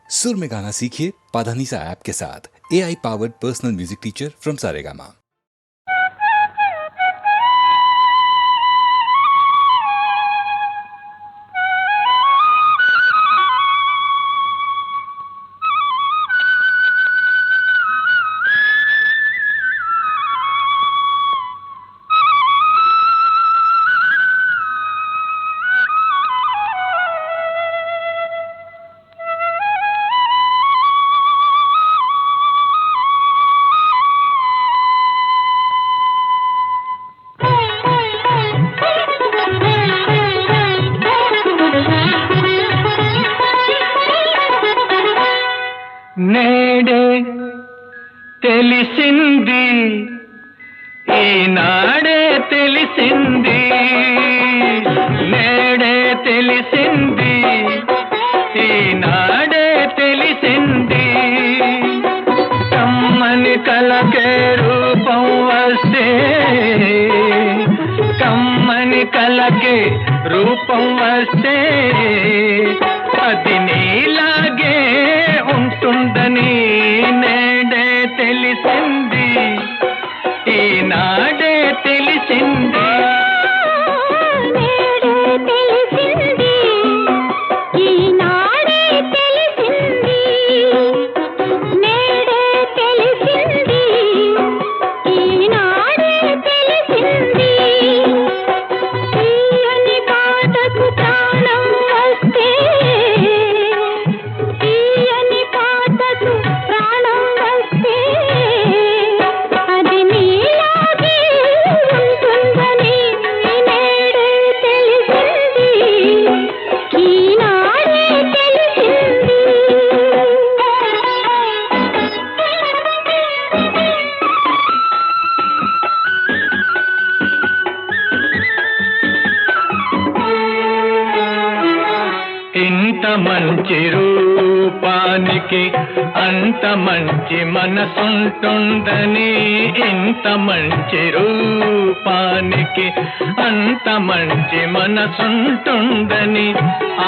सुर में गाना सीखिए पाधानीसा ऐप के साथ। AI powered personal music teacher from Saregama. నేడే తెలిసింది ఈనాడే తెలిసింది నేడే తెలిసింది ఈనాడే తెలిసింది కమ్మని కలకే రూపం వస్తే కమ్మని కలకే రూపం వస్తే అది నీలాగే ఉంటుందని నేడే తెలిసింది ఈనాడే తెలిసింది ఇంత మంచి రూపానికి అంత మంచి మనసుంటుందని ఇంత మంచి రూపానికి అంత మంచి మనసుంటుందని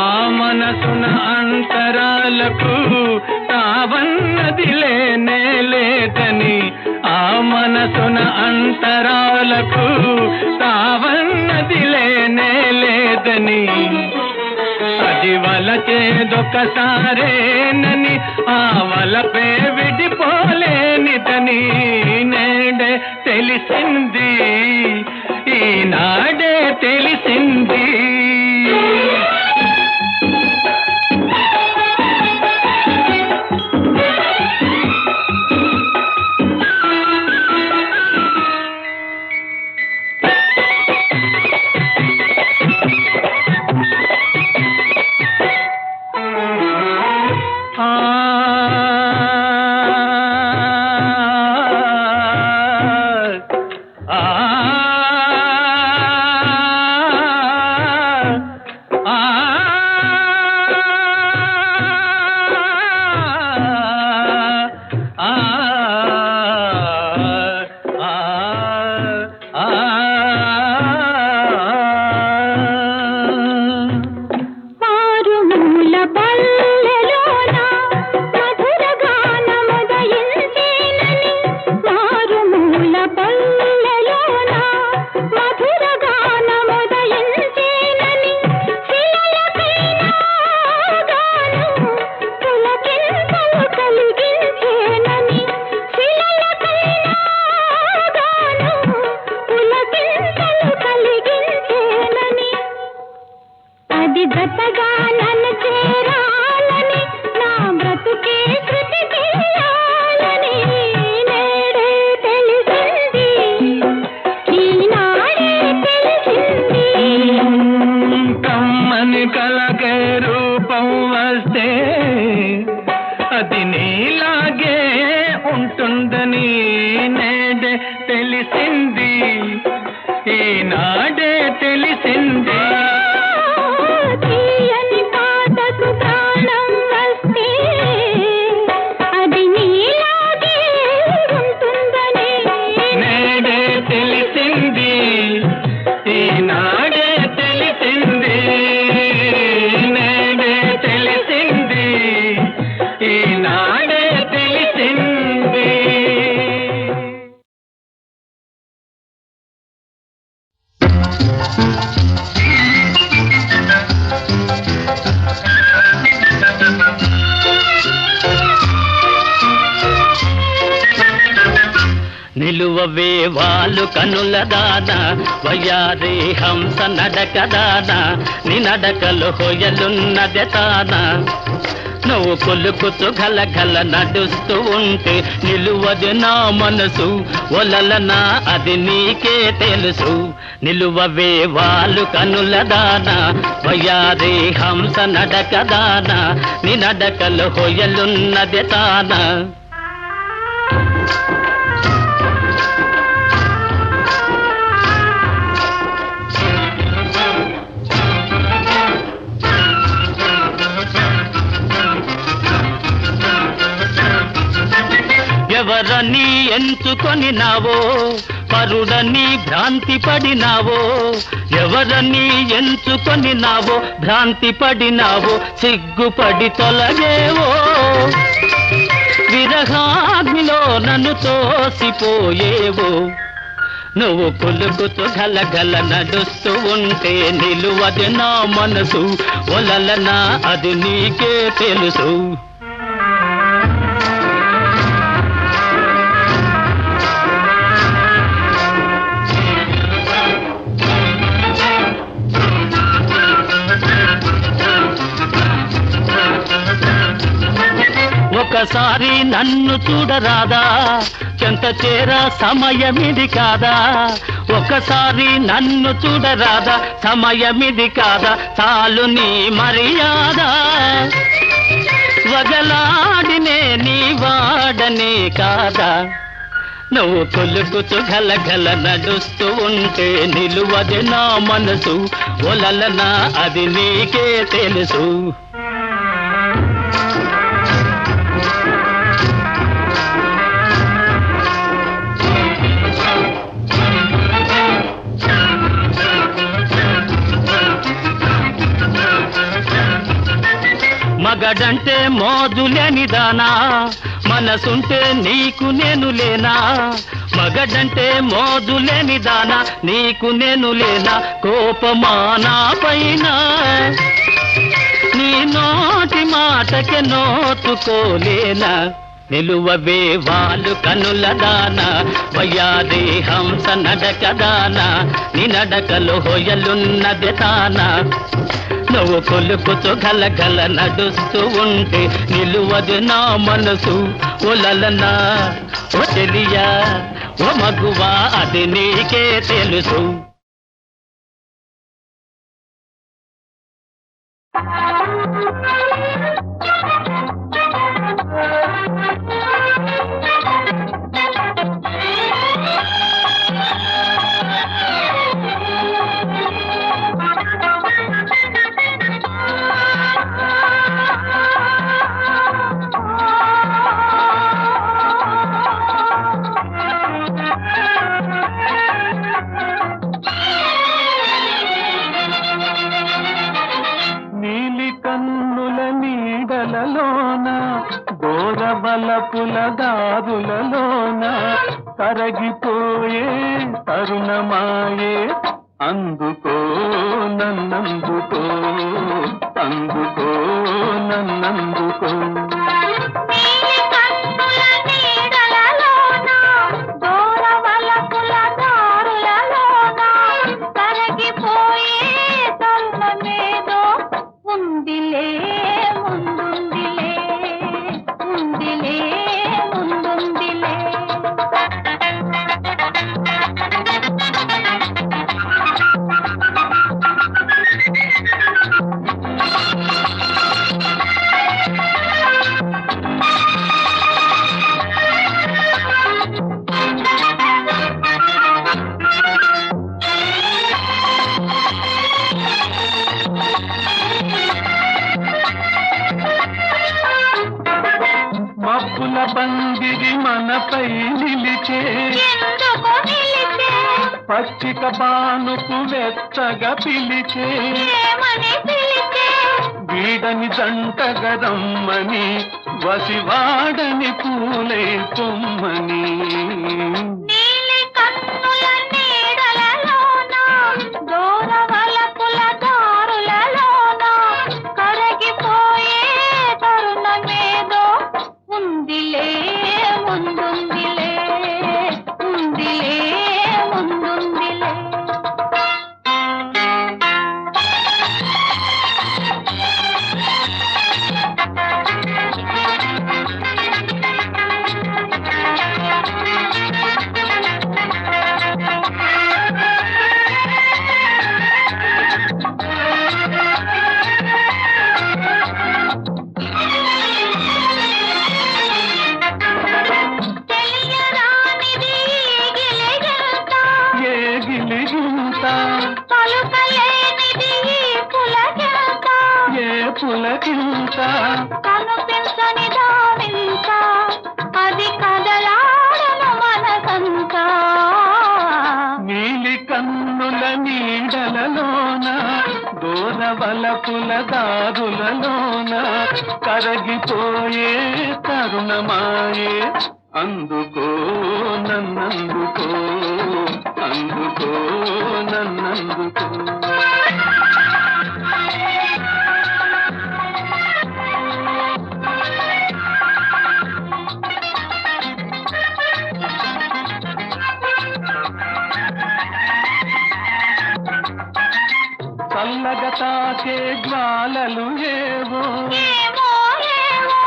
ఆ మనసున అంతరాలకు తావన్నది లేనే లేదని ఆ మనసున అంతరాలకు తావన్నది లేనే లేదని అది వలచేదొకసారేనని ఆ వలపే విడిపోలేనిదని నేడే తెలిసింది ఈనాడే తెలిసింది కలకే రూపం వస్తే అది నీలాగే ఉంటుందని నేడే తెలిసింది ఈనాడే తెలిసింది నేడే తెలిసింది ఈనాడే తెలిసింది నేడే తెలిసింది ఈనాడే తెలిసింది. నిలువవే వాళ్ళు కనుల దాన వయారే హంస నడక దాన నీ నడకలు హొయలున్నదే తాన నువ్వు కొలుకుతూ గలగల నడుస్తూ ఉంటే నిలువది నా మనసు ఒలలనా అది నీకే తెలుసు. నిలువవే వాళ్ళు కనుల దాన వయారే హంస నడక దాన నీ నడకలు హొయలున్నదే తాన. ఎవరని ఎంచుకొని నావో పరుడని భ్రాంతి పడినావో, ఎవరని ఎంచుకొని నావో భ్రాంతి పడినావో, సిగ్గుపడి తొలగేవో విరహాగ్నిలో నన్ను తోసిపోయేవో. నువ్వు కొలుకుతూ గలగల నడుస్తూ ఉంటే నిలువది నా మనసు ఒలలనా అది నీకే తెలుసు. ఒకసారి నన్ను చూడరాదా, చెంత చేర సమయమిది కాదా. ఒకసారి నన్ను చూడరాదా, సమయమిది కాదా. చాలు నీ మర్యాద వగలాడినే నీ వాడనే కాదా. నువ్వు కొలుకుతూ గలగల నడుస్తూ ఉంటే నిలువది నా మనసు ఒలలనా అది నీకే తెలుసు. మగడంటే మోజులేని దానా, మనసుంటే నీకు నేను లేనా. మగడంటే మోజులేని దానా, నీకు నేను లేనా. కోపమానా పైన నీ నోటి మాటకే నోచుకోలేనా. నిలువవే వాళ్ళు కనుల దాన వయారే హంస నడక దాన నీ నడకలో హొయలున్నది తాన. నువ్వు కొలుకుతూ గలగల నడుస్తూ ఉంటే నిలువది నా మనసు ఒలలనా ఓ చెలియా ఓ మగువా అది నీకే తెలుసు. గోరవలపుల దారులలోన కరగిపోయే తరుణమాయే. అందుకో నన్నందుకో, అందుకో నన్నందుకో. మబ్బుల పందిరి మనపై నిలిచే, పచ్చిక బానుకు వెచ్చగా పిలిచే. వీడని జంటగరమ్మని వసివాడని పూలై పొమ్మని. నీలి కన్నుల నీడలలోన దూరవలపుల దారులలోన కరగిపోయే తరుణమేదో ఉందిలే ముందుందిలే ఉందిలే ముందుందిలే. తెలియరానిది గిలిగింత, ఏ గిలిగింత పలుకలేనిది పులకింత, ఏ పులకింత కనిపించని దానింత, అది కదలాడను మనసంతా. నీలి కన్నుల నీడలలోన దూరవలపుల దారులలోన కరగిపోయే తరుణమాయే. అందుకో నన్నందుకో అందుకో నన్నందుకో. చల్లగా తాకే జ్వాలలు ఏవో, ఏమో ఏమో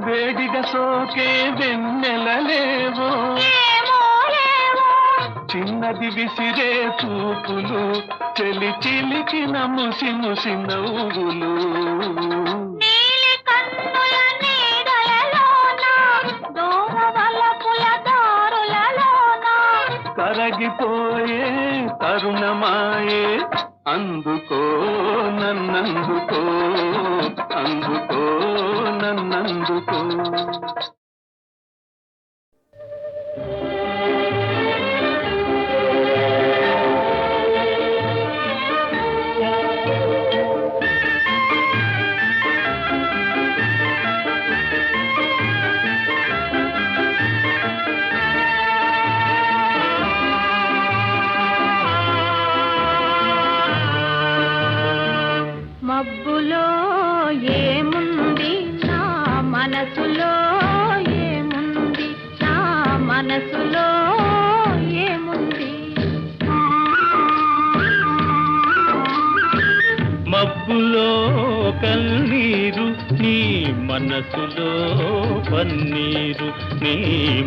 వేడిగా సోకే వెన్నెలలేవో, ఏమో ఏమో చిన్నది విసిరే చూపులు, చెలి చిలికిన ముసి ముసి నవ్వులు. నీలి కన్నుల నీడలలోన దూరవలపుల దారులలోన కరగిపోయే తరుణమాయే. అందుకో నన్నందుకో అందుకో నన్నందుకో. మబ్బులో ఏముంది నా మనసులో ఏముంది, నా మనసులో ఏముంది. మబ్బులో కన్నీరు నీ మనసులో పన్నీరు, నీ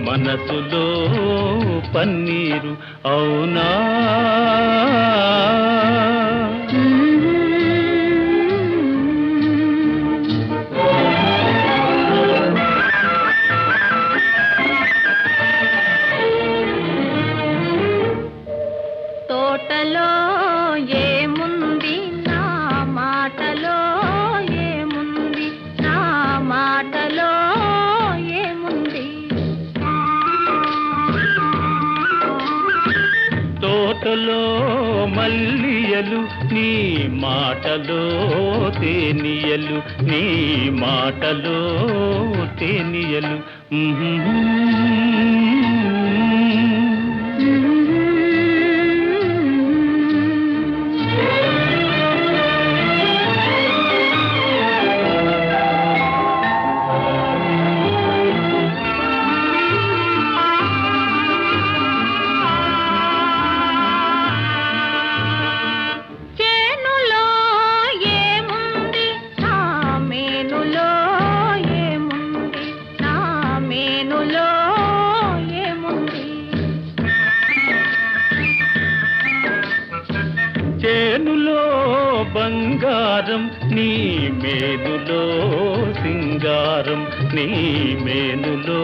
మనసులో పన్నీరు అవునా. తోటలో ఏముంది నా మాటలో ఏముంది, నా మాటలో ఏముంది. తోటలో మల్లియలు నీ మాటలో తేనియలు, నీ మాటలో తేనియలు. చేనులో ఏముంది నా మేనులో ఏముంది, నా మేనులో ఏముంది. చేనులో బంగారం నీ మేనులో సింగారం, నీ మేనులో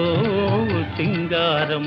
సింగారం.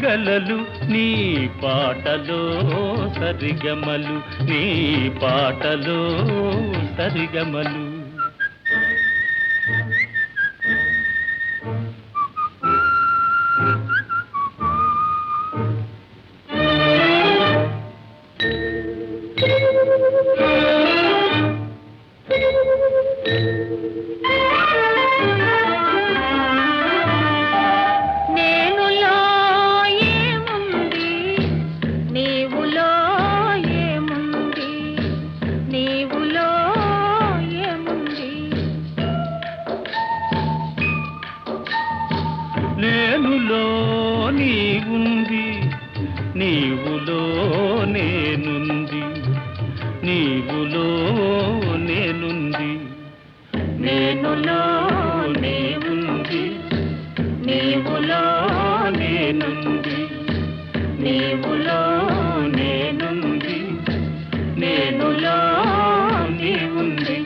గలలు నీ పాటలో సరిగమలు, నీ పాటలో సరిగమలు. నేనులో ఏముంది, నీవులో ఏముంది, నీవులో ఏముంది. నేనులో నీవుంది, నీవులో నేనుంది, నీవులో నేనుంది. నేనులో నీవుంది, నీవులో నేనుంది, నీవులో నేనుంది, నేనులో నీవుంది.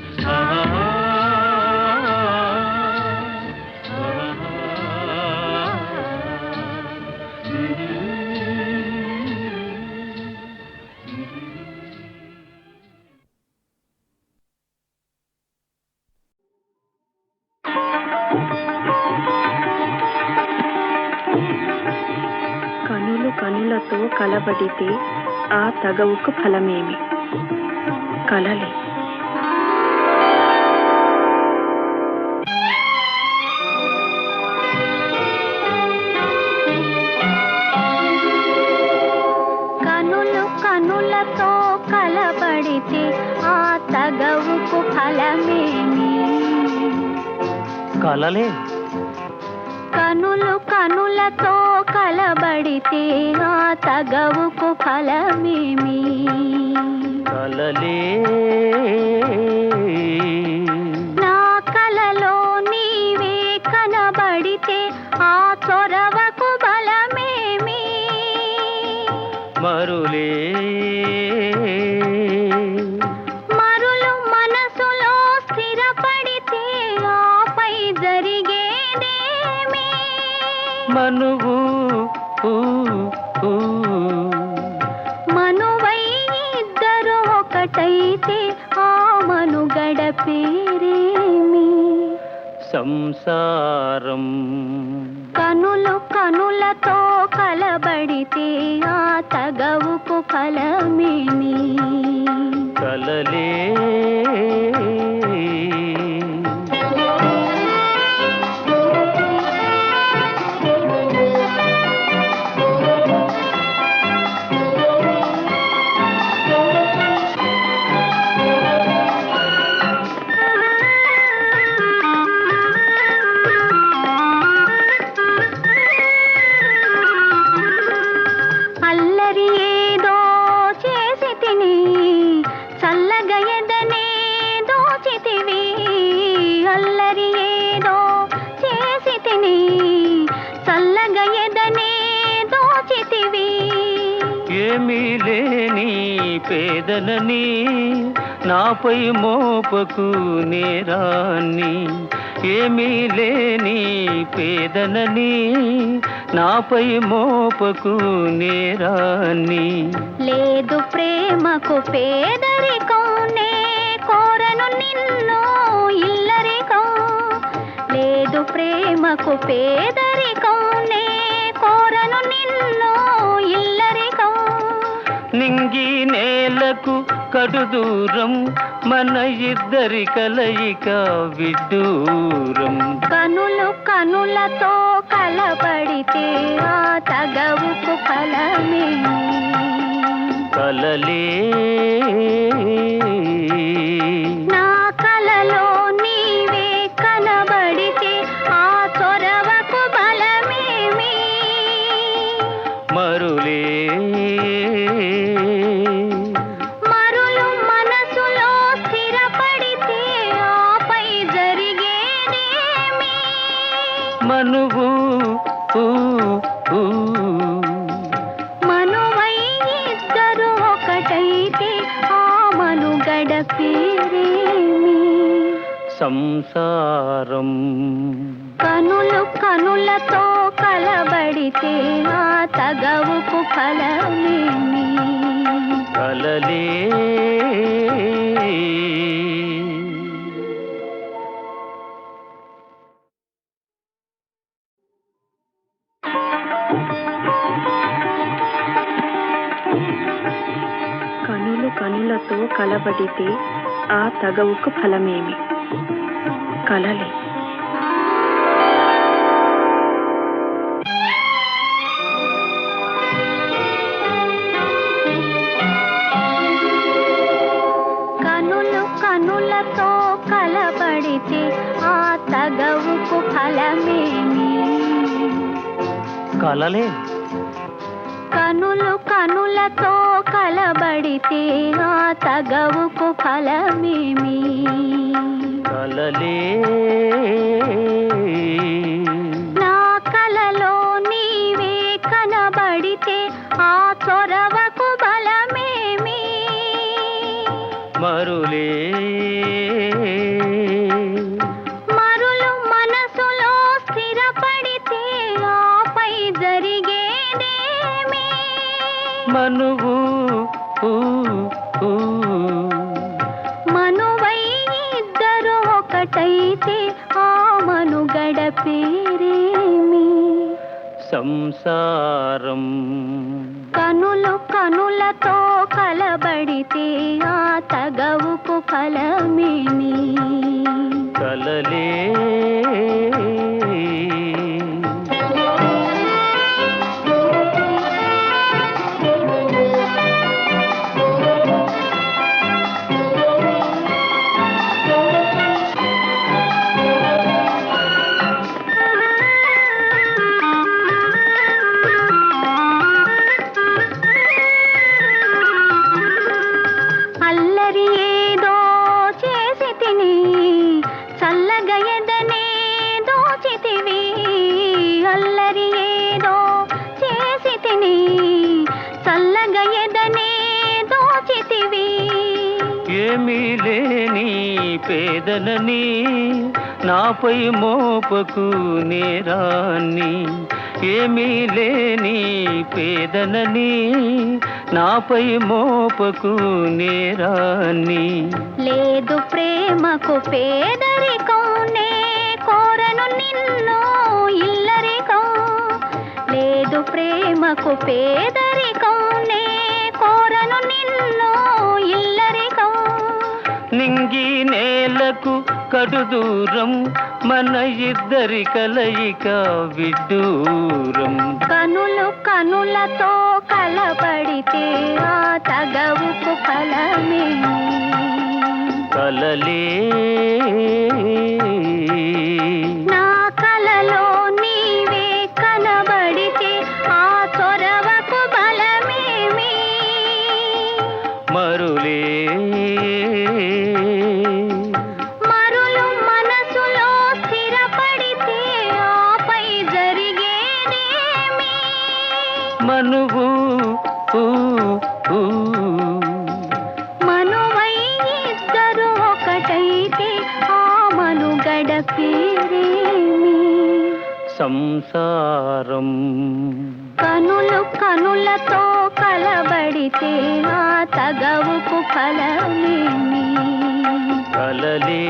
కనులు కనులతో కలబడితే ఆ తగవుకు ఫలమేమి? కలలే. కనులు కనులతో కలబడితే ఆ తగవుకు ఫలమేమి? కలలే. కనులు కనులతో కలబడితే ఆ తగవుకు ఫలమేమి? కలలే. నా కలలో నీవే కనబడితే ఆ చొరవకు బలమేమి? మరులే. మరులు మనసులో స్థిరపడితే ఆపై జరిగేదేమి? మనువు మనువై ఇద్దరు ఒకటైతే ఆ మనుగడ పేరేమి? సంసారం. కనులు కనులతో కలబడితే ఆ తగవుకు ఫలమేమి? కలలే. అల్లరి ఏదో చేసి తిని చల్లగా ఎదనే దోచితివి. అల్లరి ఏదో చేసి తిని చల్లగా ఎదనే దోచితివి. ఏమీ లేని పేదలని నాపై మోపకు నేరాన్ని. ఏమీ లేని పేదలని నాపై మోపకు నేరాన్ని. లేదు ప్రేమకు పేదరికం, నే కోరను నిన్ను ఇల్లరికం. లేదు ప్రేమకు పేదరికం, నే కోరను నిన్ను ఇల్లరికం. నింగి నేలకు కడు దూరం, మన ఇద్దరి కలయిక విడ్డూరం. కనులు కనులతో కలబడితే ఆ తగవుకు ఫలమేమి? కలలే. నా కలలో నీవే కనబడితే ఆ చొరవకు బలమేమి? మరులే. మరులు మనసులో స్థిరపడితే ఆపై జరిగేదేమి? మనువు మనువై ఇద్దరు ఒకటైతే ఆ మనుగడ పేరేమి? సంసారం. కనులు కనులతో కలబడితే ఆ తగవుకు ఫలమేమి కలలే కనులు కనులతో కలబడితే ఆ తగవుకు ఫలమేమి కలలే కనులు కనులతో కలబడితే ఆ తగవుకు ఫలమేమి కలలే కనులు కనులతో కలబడితే ఆ తగవుకు ఫలమేమి కలలే నా కలలో నీవే కనబడితే ఆ చొరవకు బలమేమి మరులే మరులు మనసులో స్థిరపడితే ఆపై జరిగేదేమి మనువు మనువై ఇద్దరు ఒకటైతే ఆ మనుగడ పేరేమి సంసారం కనులు కనులతో కలబడితే ఆ తగవుకు ఫలమేమి కలలే అల్లరి ఏదో చేసి తిని చల్లగా ఎదనే దోచితివి అల్లరి ఏదో చేసి తిని చల్లగా ఎదనే దోచితివి ఏమీ లేని పేదనని నాపై మోపకు నేరాన్ని ఏమీ లేని పేదనని నాపై మోపకు నేరాన్ని లేదు ప్రేమకు పేదరికం నే కోరను నిన్ను ఇల్లరికం లేదు ప్రేమకు పేదరికం నే కోరను నిన్ను ఇల్లరికం నింగి నేలకు కడు దూరం మన ఇద్దరి కలయిక విడ్డూరం కనులు కనులతో కలబడితే ఆ తగవుకు ఫలమేమి కలలే నా కలలో నీవే కనబడితే ఆ చొరవకు బలమేమి మరులే మరులు మనసులో స్థిరపడితే ఆపై జరిగేదేమి మనువు మనువై ఇద్దరు ఒకటైతే ఆ మనుగడ పేరేమి సంసారం కనులు కనులతో కలబడితే ఆ తగవుకు ఫలమేమి కలలే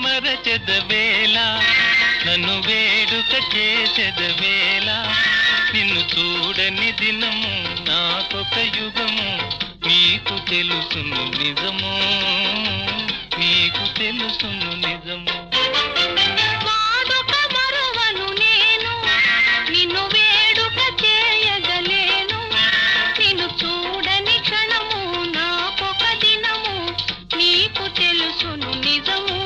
మరచెదవేళ నన్ను వేడుక చేసెదవేళ నిన్ను చూడని దినము నాకొక యుగము నీకు తెలుసును నిజము నీకు తెలుసును నిజము నిన్ను వేడుక చేయగలేను నిన్ను చూడని క్షణము నాకొక దినము నీకు తెలుసును నిజము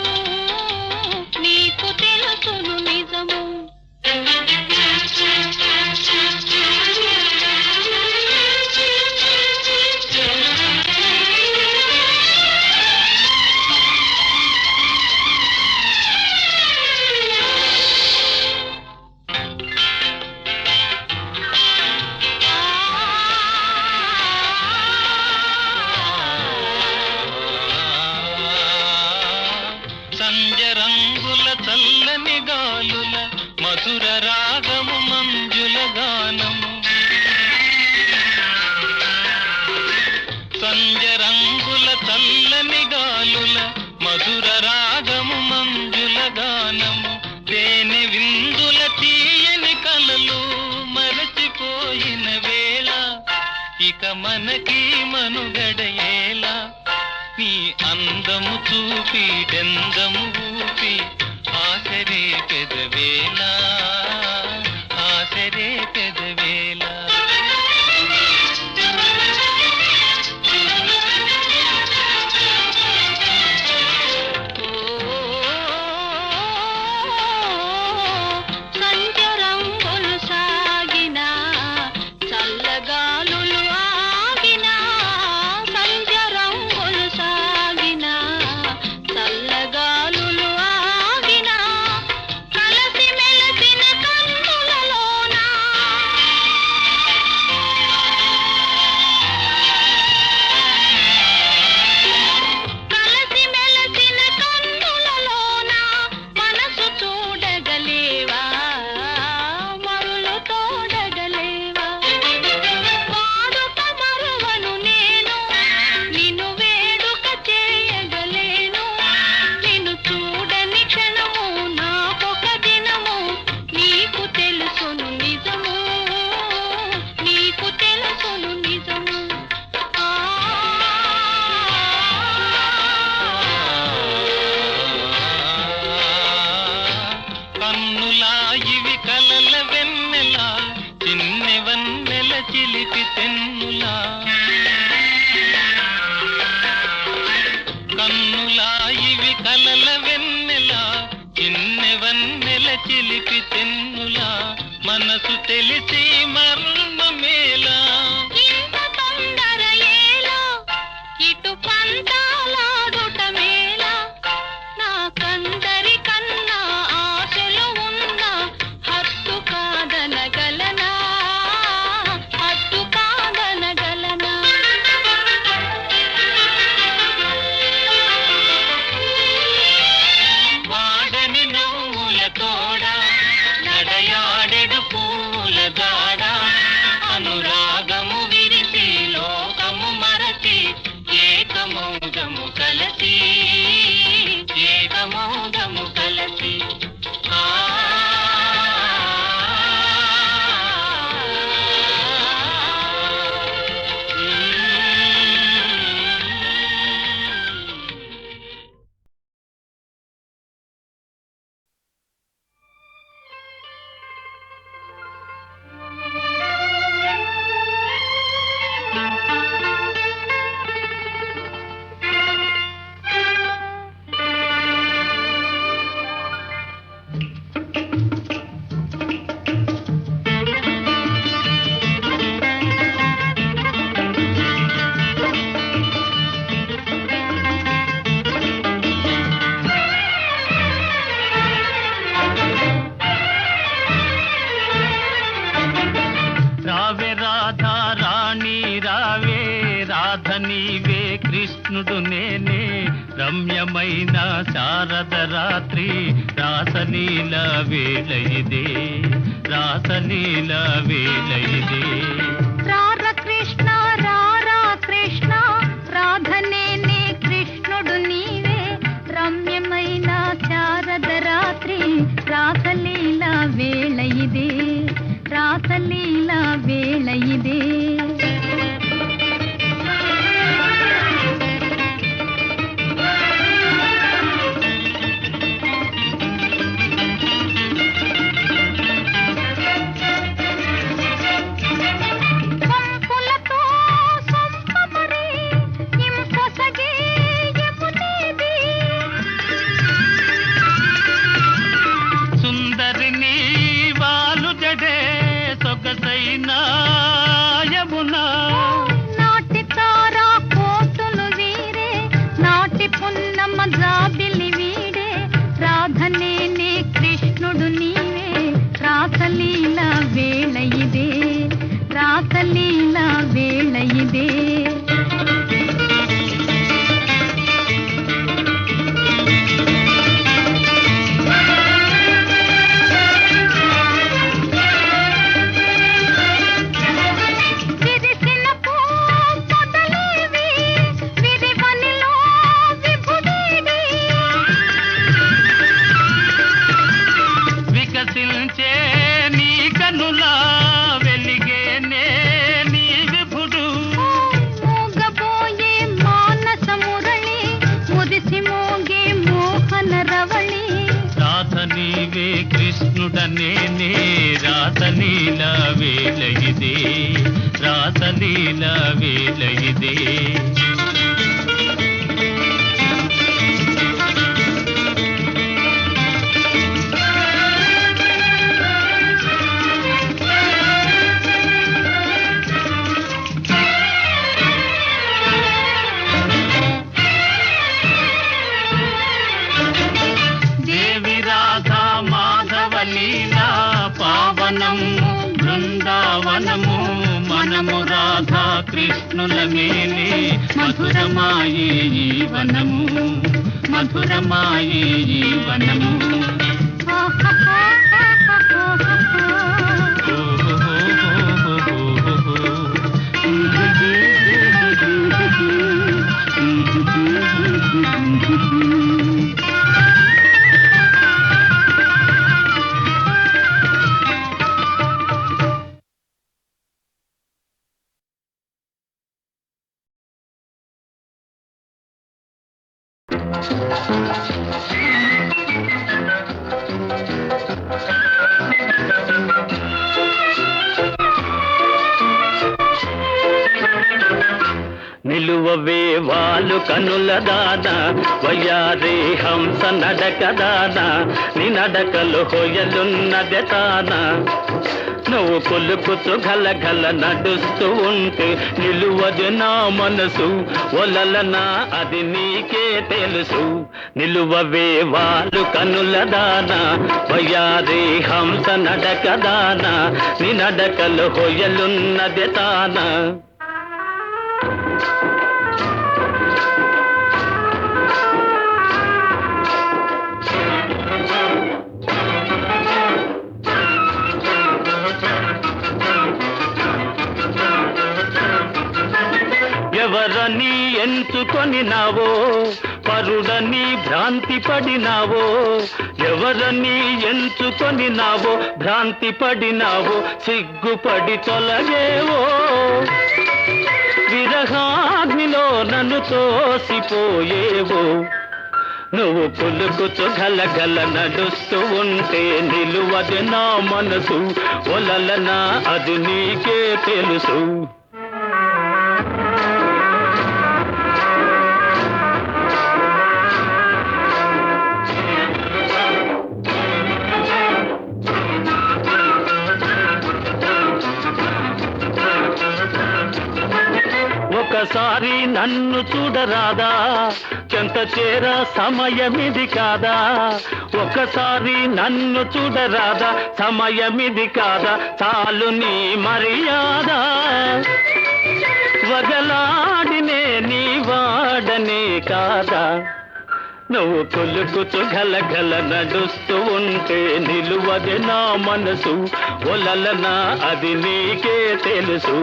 మధుర రాగము మంజుల గానము సంజరంగుల చల్లని గాలుల మధుర రాగము మంజుల గానము తేనె విందుల తీయని కలలు మరచిపోయిన వేళ ఇక మనకి మనుగడయేలా నీ అందము చూపి డెందము ఊపి ఆసరే పెదవేళ ఆసరే పెదవేళ సంచరంగులు సాగిన చల్లగాలులు ఆగిన సంచరంగులు సాగిన చల్లగాలులు ఆగిన కలసి మెలసిన కన్నులలోన కలసి మెలసిన కన్నులలోన మనసు చూడగలేవా మరులు తోడగలేవా వాడుక మరువను నేను నిన్ను వేడుక చేయగలేను నిన్ను చూడని క్షణము నాకొక దినము నీకు తెలుసును నిజము నీకు తెలుసును నిజము కన్నులా ఇవి కలల వెన్నెలా చిన్నె వన్నెల చిలిపి తెన్నులా కన్నులా ఇవి కలల వెన్నెలా చిన్నె వన్నెల చిలిపి తెన్నులా మనసు తెలిసి మర్మమేలా ఇంత తొందర ఏలా ఇటు పంతాలాడుట మేలా నాకందరి కన్నా ఆశలు ఉన్నా హత్తు కాదనగలనా హత్తు కాదనగలనా వాడని నవ్వుల తోడ నడయాడెడు పూల దాడ అనురాగము విరిసి లోకము మరచి ఏకమౌగము కలసి ఏకమౌగము కలసి ఆ రావే రాధా రాణి రావే రాధ నీవే కృష్ణుడు నేనే రమ్యమైన శారద రాత్రి రాసలీల వేళ ఇదే రాసలీల వేళ ఇదే రార కృష్ణ రారా కృష్ణ రాధనేనే కృష్ణుడు నీవే రమ్యమైన శారద రాత్రి రాసలీల వేళ ఇదే రాసలీల వేళ ఇదే పంపులతో సంపమరి ఇంపొసగే యమునేది సుందరిని వాలు జడే సొగసైన యమునా నాటి తారా కోతులు వీరే నాటి పున్నమ జాబిలి వీడే రాధనేనే కృష్ణుడు నీవే రాసలీల వేళ ఇదే రాసలీల వేళ ఇదే నీ కనులా వెలిగేనే నీ విభుడు. మోగబోయే మానస మురళి మురిసి మోగే మోహన రవళి. రాధ నీవే కృష్ణుడనేనే రాసలీల వేళ ఇదే, రాసలీల వేళ ఇదే. లీలా పావనము బృందావనము మనము రాధా కృష్ణుల మేలే మధురమాయే ఈ వనము, మధురమాయే ఈ వనము. నిలువవే వాలు కనుల దాన వయ్యారే హంస నడక దాన, నీ నడకలు హొయలున్నదే తాన. నువ్వు కొలుకుతూ గలగల నడుస్తూ ఉంటే నిలువదు నా మనసు, ఒలలనా అది నీకే తెలుసు. నిలువవే వాలు కనుల దాన వయ్యారే హంస నడక దాన, నీ నడకలు హొయలున్నదే తాన. ఎవరని ఎంచుకొని నావో పరుడని భ్రాంతి పడినావో, ఎవరని ఎంచుకొని నావో భ్రాంతి పడినావో, సిగ్గుపడి తొలగేవో. విరహాగ్నిలో నన్ను తోసిపోయేవో, నువ్వు పులుకుతూ గలగల నడుస్తూ ఉంటే నిలువది నా మనసు, ఒలలనా అది నీకే తెలుసు. ఒకసారి నన్ను చూడరాదా, చెంత చేర సమయమిది కాదా. ఒకసారి నన్ను చూడరాదా, సమయమిది కాదా. చాలు నీ మర్యాద, వగలాడినే నీ వాడనే కాదా. నువ్వు కొలుకుతూ గలగల నడుస్తూ ఉంటే నిలువది నా మనసు, ఒలలనా అది నీకే తెలుసు.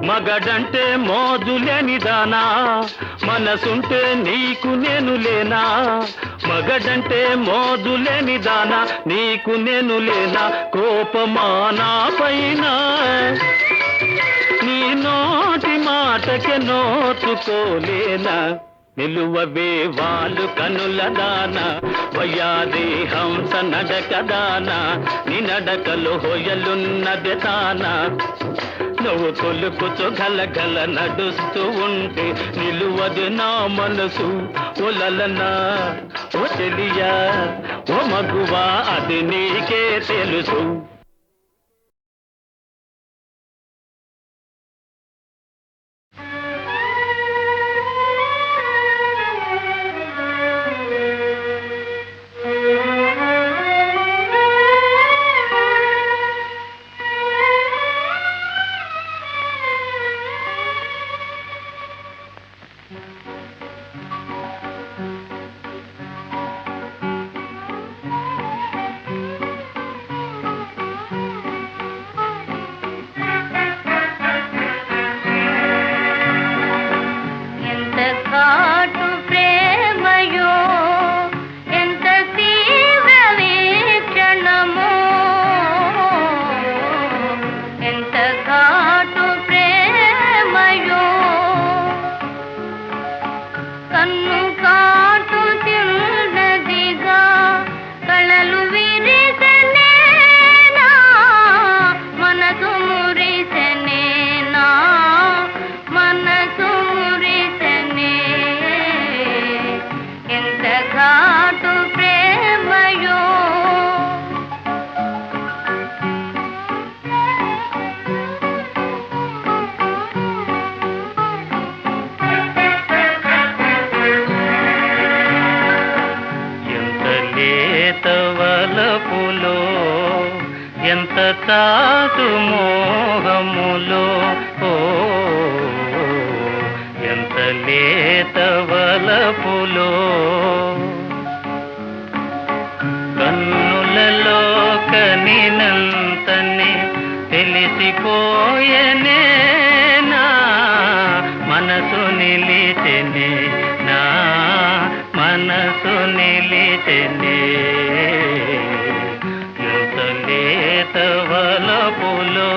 మగడంటే మోజులేని దానా, మనసుంటే నీకు నేను లేనా. మగడంటే మోజులేని దానా, నీకు నేను లేనా. కోపమా నా పైన, నీ నోటి మాటకే నోచుకోలేనా. నిలువవే వాలు కనుల దాన వయ్యారి హంస నడక దాన, నీ నడకలు హొయలున్నది తాన. నువ్వు కొలుకుతూ గలగల నడుస్తూ ఉంటే నిలువదు నా మనసు, ఒలలనా ఓ చెలియా ఓ మగువా అది నీకే తెలుసు. ఎంత చాటు మోహములో ఓ ఎంత లేత వలపులో కన్నులలో కనినంతనే తెలిసిపోయనే నా మనసు నిలిచెనే నా మనసు నిలిచెనే ఎంత లేత వలపులో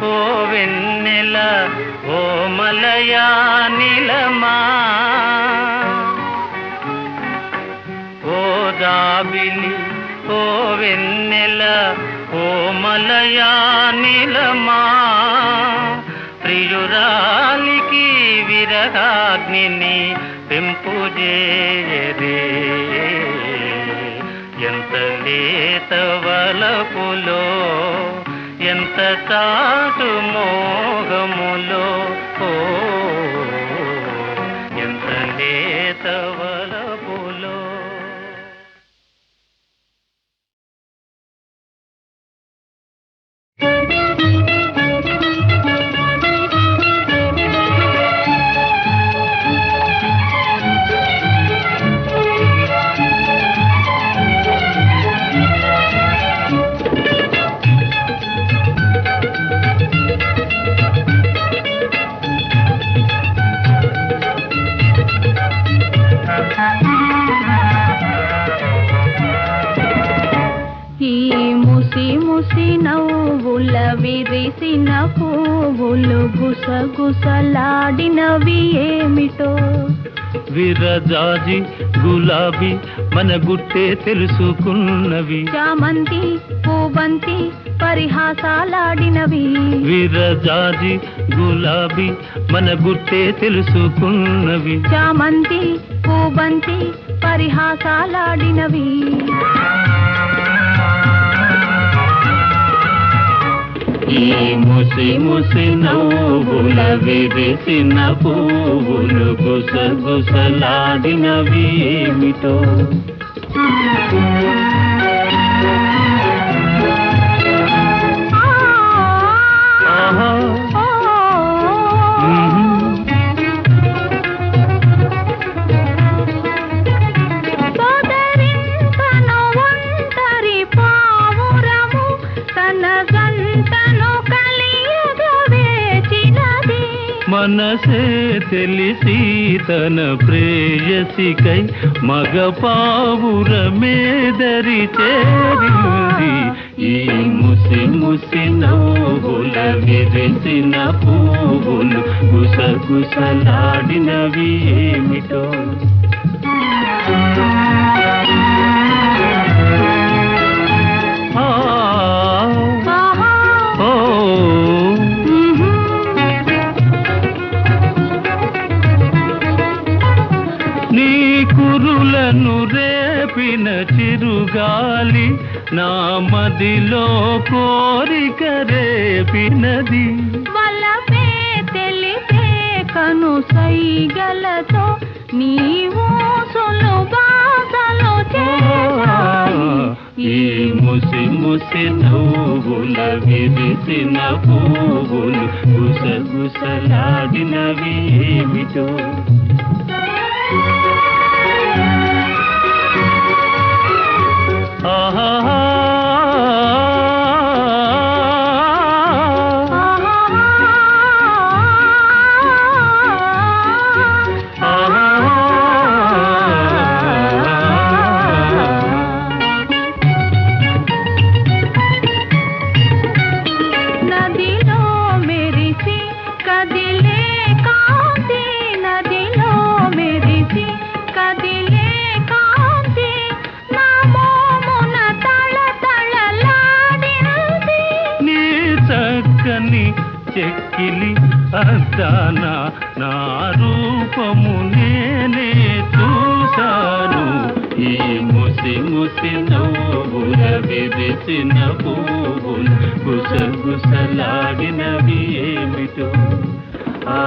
ఓ వెన్నెల ఓ మలయా నిలమా ఓ దాబిలి ఓ వెన్నెల ఓ మలయా నిలమా ప్రియురాలికి విరహాగ్నిని పెంపుజేయరే ఎంత లేత వలపులో ఎంత చాటు మోహములో ఓ ఎంత లేత వలపులో నవ్వుల విరిసిన పువ్వులు గుసగుసలాడినవి ఏమిటో విరజాజి గులాబీ మన గుట్టే తెలుసుకున్నవి చామంతి పూబంతి పరిహాసాలాడినవి విరజాజి గులాబీ మన గుట్టే తెలుసుకున్నవి చామంతి పూబంతి పరిహాసాలాడినవి ఈ ముసి ముసి నవ్వుల విరిసిన పువ్వులు గుసగుసలాడినవి ఏమిటో మనసే తెలిసి తన ప్రేయసికై మగ పావురమేదరి చేరింది ఈ ముసి ముసి నవ్వుల విరిసిన పువ్వులు గుసగుసలాడినవి ఏమిటో కురులను రేపిన చిరుగాలి నా మదిలో కోరిక రేపినది వలపే తెలిపే కను సైగలతో నీవు సులుబాసలో ఈ ముసి ముసి నవ్వుల విరిసిన పువ్వులు గుసగుసలాడినవి ఏమిటో కదిలే కాంతి నదిలో మెరిసి కదిలే కాంతి నా మోమున తళతళలాడింది. నీ చక్కని చెక్కిలి అద్దాన నా రూపము నేనే చూశాను. ఈ ముసి ముసి నవ్వుల విరిసిన పువ్వులు గుసగుసలాడినవి ఏమిటో. ఆ